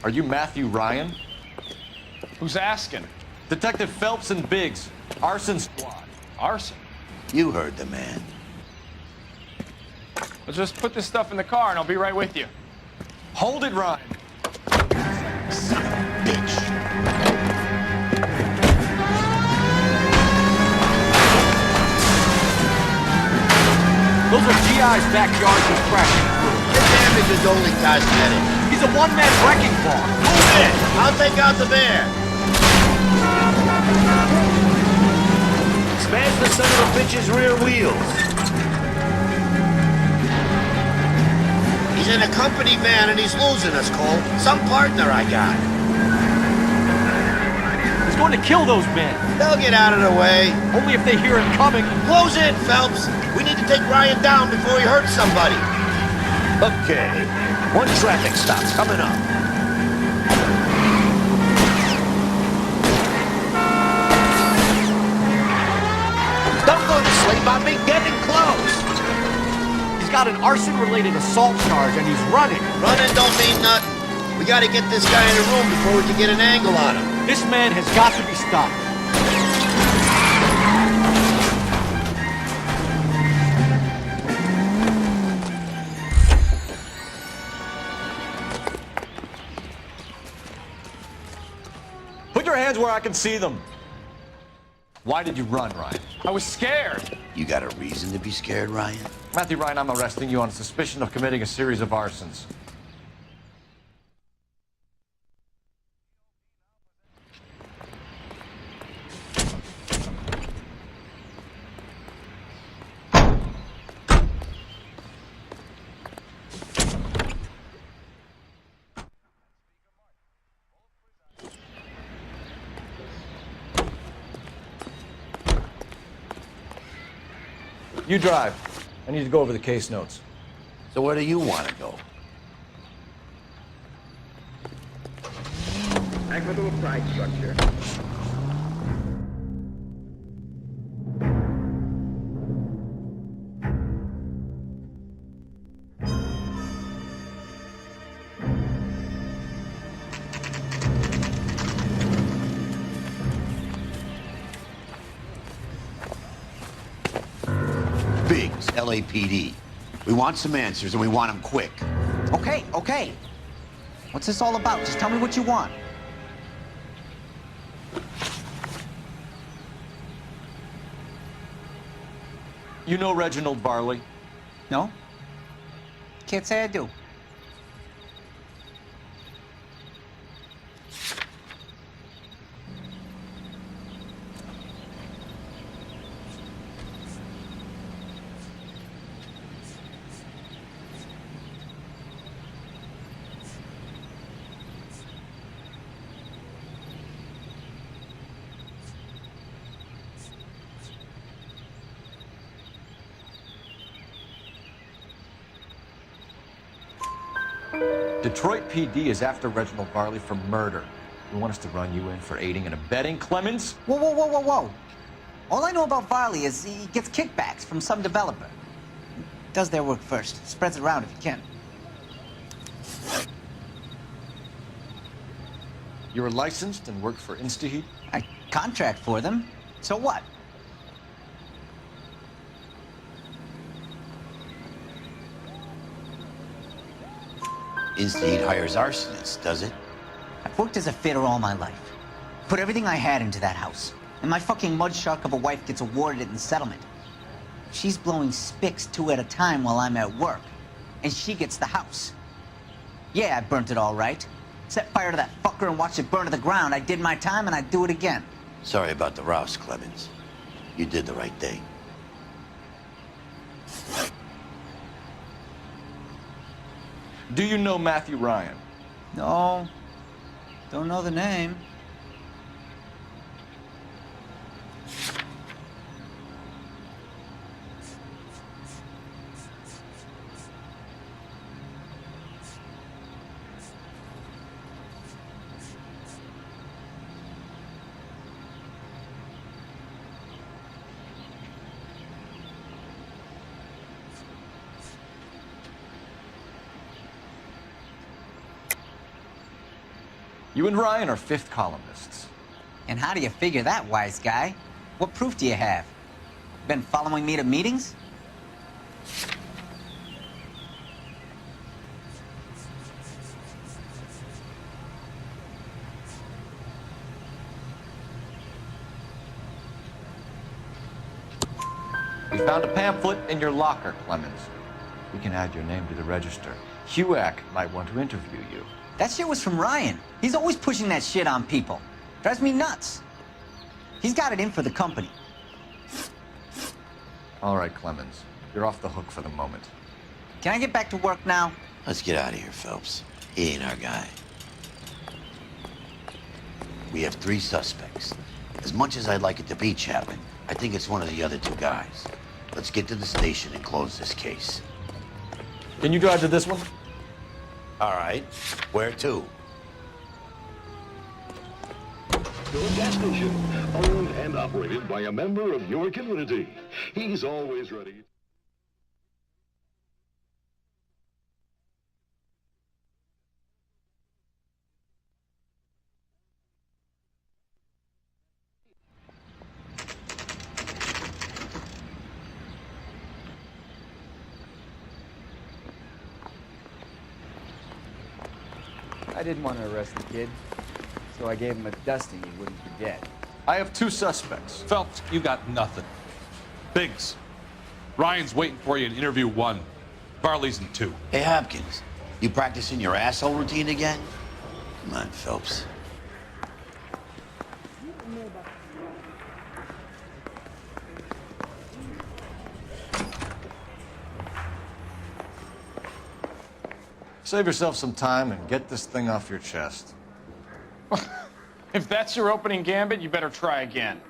Are you Matthew Ryan? Who's asking? Detective Phelps and Biggs, arson squad. Arson? You heard the man. Well, just put this stuff in the car and I'll be right with you. Hold it, Ryan. Son of a bitch. Those are GI's backyards he's crashing through. The damage is only cosmetic. He's a one-man wrecking ball. Move it! I'll take out the bear. Smash the son of a bitch's rear wheels. He's in a company van and he's losing us, Cole. Some partner I got. He's going to kill those men. They'll get out of the way. Only if they hear him coming. Close in, Phelps. We need to take Ryan down before he hurts somebody. Okay. One traffic stop's coming up. Don't go to sleep on me. Getting close. He's got an arson-related assault charge and he's running. Running don't mean nothing. We gotta get this guy in a room before we can get an angle on him. This man has got to be stopped. Put your hands where I can see them. Why did you run, Ryan? I was scared. You got a reason to be scared, Ryan? Matthew Ryan, I'm arresting you on suspicion of committing a series of arsons. You drive. I need to go over the case notes. So where do you want to go? Equitable pride structure. Biggs, LAPD. We want some answers and we want them quick. Okay, okay. What's this all about? Just tell me what you want. You know Reginald Barley? No? Can't say I do. Detroit PD is after Reginald Barley for murder. You want us to run you in for aiding and abetting Clemens? Whoa, whoa, whoa, whoa, whoa. All I know about Varley is he gets kickbacks from some developer. Does their work first. Spreads it around if he can. You were licensed and worked for InstaHeat? I contract for them. So what? InstaHeat hires arsonists, does it? I've worked as a fitter all my life. Put everything I had into that house. And my fucking mudshark of a wife gets awarded it in settlement. She's blowing spics 2 at a time while I'm at work. And she gets the house. Yeah, I burnt it all right. Set fire to that fucker and watched it burn to the ground. I did my time and I'd do it again. Sorry about the rouse, Clemens. You did the right thing. Do you know Matthew Ryan? No. Don't know the name. You and Ryan are fifth columnists. And how do you figure that, wise guy? What proof do you have? Been following me to meetings? We found a pamphlet in your locker, Clemens. We can add your name to the register. HUAC might want to interview you. That shit was from Ryan. He's always pushing that shit on people. Drives me nuts. He's got it in for the company. All right, Clemens. You're off the hook for the moment. Can I get back to work now? Let's get out of here, Phelps. He ain't our guy. We have 3 suspects. As much as I'd like it to be Chapman, I think it's one of the other 2 guys. Let's get to the station and close this case. Can you drive to this one? All right. Where to? Your gas station, owned and operated by a member of your community. He's always ready. I didn't want to arrest the kid, so I gave him a dusting he wouldn't forget. I have 2 suspects. Phelps, you got nothing. Biggs, Ryan's waiting for you in interview 1. Varley's in 2. Hey, Hopkins, you practicing your asshole routine again? Come on, Phelps. Save yourself some time and get this thing off your chest. If that's your opening gambit, you better try again.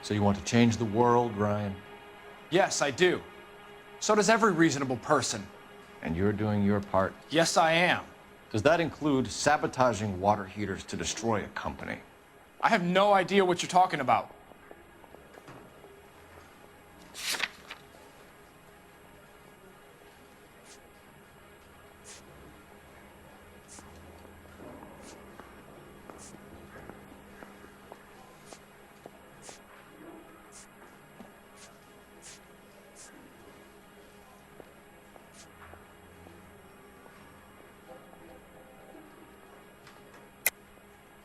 So you want to change the world, Ryan? Yes, I do. So does every reasonable person. And you're doing your part? Yes, I am. Does that include sabotaging water heaters to destroy a company? I have no idea what you're talking about.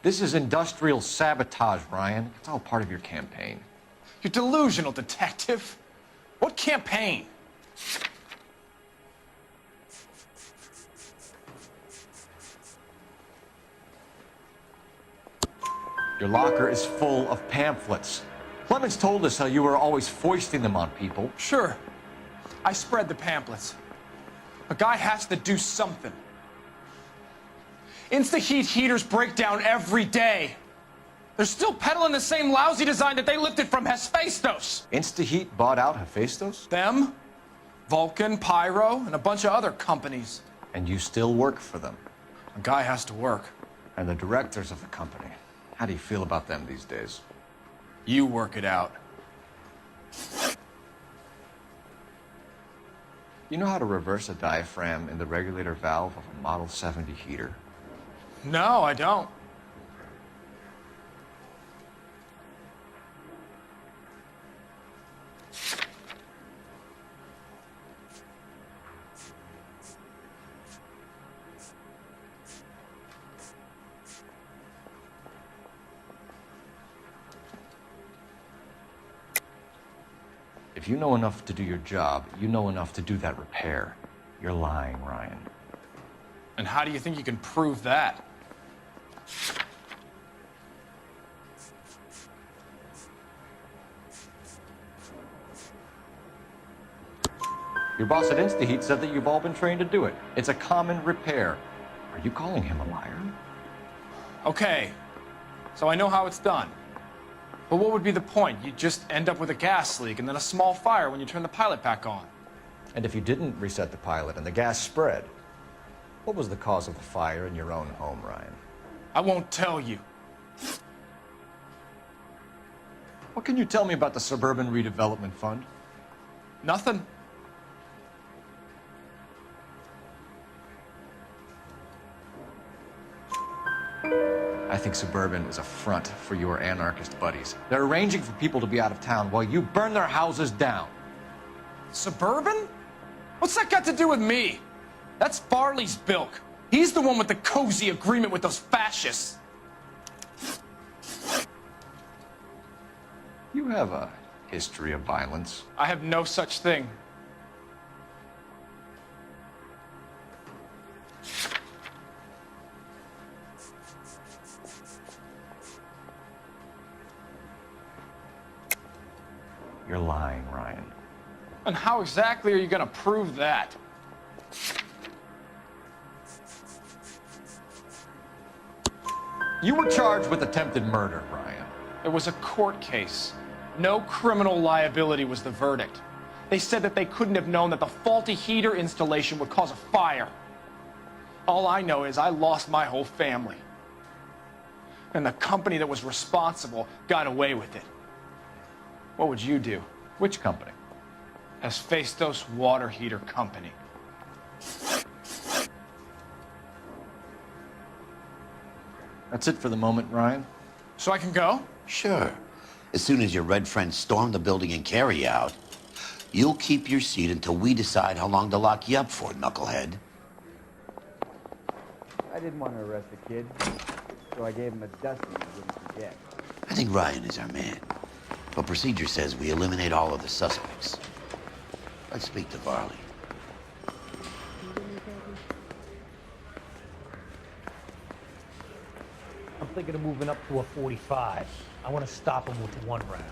This is industrial sabotage, Ryan. It's all part of your campaign. You're delusional, detective. What campaign? Your locker is full of pamphlets. Clemens told us how you were always foisting them on people. Sure. I spread the pamphlets. A guy has to do something. Insta-heat heaters break down every day. They're still peddling the same lousy design that they lifted from Hephaestus. Insta-heat bought out Hephaestus? Them, Vulcan, Pyro, and a bunch of other companies. And you still work for them. A guy has to work. And the directors of the company. How do you feel about them these days? You work it out. You know how to reverse a diaphragm in the regulator valve of a Model 70 heater? No, I don't. If you know enough to do your job, you know enough to do that repair. You're lying, Ryan. And how do you think you can prove that? Your boss at InstaHeat said that you've all been trained to do it. It's a common repair. Are you calling him a liar? Okay, so I know how it's done. But what would be the point? You just end up with a gas leak and then a small fire when you turn the pilot back on. And if you didn't reset the pilot and the gas spread, what was the cause of the fire in your own home, Ryan? I won't tell you. What can you tell me about the Suburban Redevelopment Fund? Nothing. I think Suburban is a front for your anarchist buddies. They're arranging for people to be out of town while you burn their houses down. Suburban? What's that got to do with me? That's Farley's bilk. He's the one with the cozy agreement with those fascists. You have a history of violence. I have no such thing. You're lying, Ryan. And how exactly are you gonna prove that? You were charged with attempted murder, Ryan. It was a court case. No criminal liability was the verdict. They said that they couldn't have known that the faulty heater installation would cause a fire. All I know is I lost my whole family. And the company that was responsible got away with it. What would you do? Which company? Hephaestus Water Heater Company. That's it for the moment, Ryan. So I can go? Sure. As soon as your red friends storm the building and carry out, you'll keep your seat until we decide how long to lock you up for, knucklehead. I didn't want to arrest the kid, so I gave him a dusting he wouldn't forget. I think Ryan is our man. But procedure says we eliminate all of the suspects. Let's speak to Varley. I'm thinking of moving up to a 45. I want to stop him with one round.